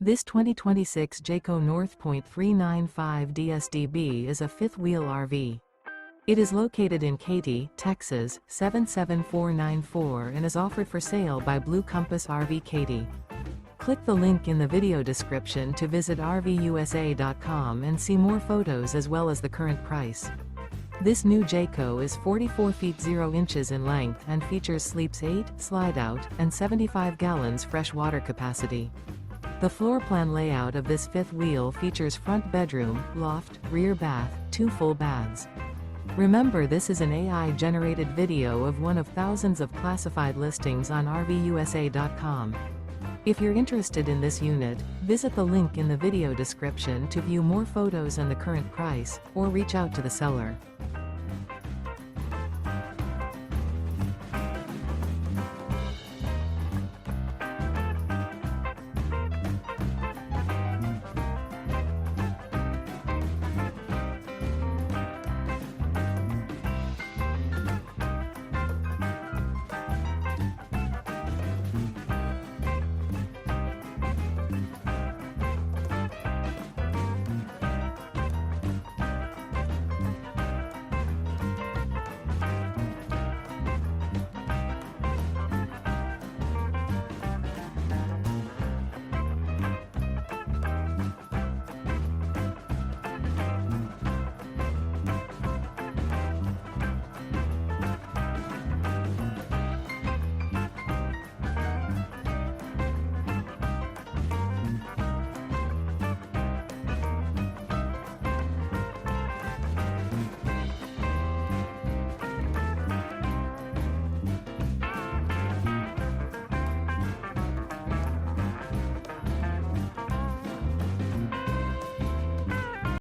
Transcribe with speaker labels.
Speaker 1: This 2026 Jayco North Point 395 DSDB is a fifth-wheel RV. It is located in Katy, Texas, 77494 and is offered for sale by Blue Compass RV Katy. Click the link in the video description to visit RVUSA.com and see more photos as well as the current price. This new Jayco is 44 feet 0 inches in length and features sleeps 8, slide-out, and 75 gallons fresh water capacity. The floor plan layout of this fifth wheel features front bedroom, loft, rear bath, 2 full baths. Remember, this is an AI-generated video of one of thousands of classified listings on RVUSA.com. If you're interested in this unit, visit the link in the video description to view more photos and the current price, or reach out to the seller.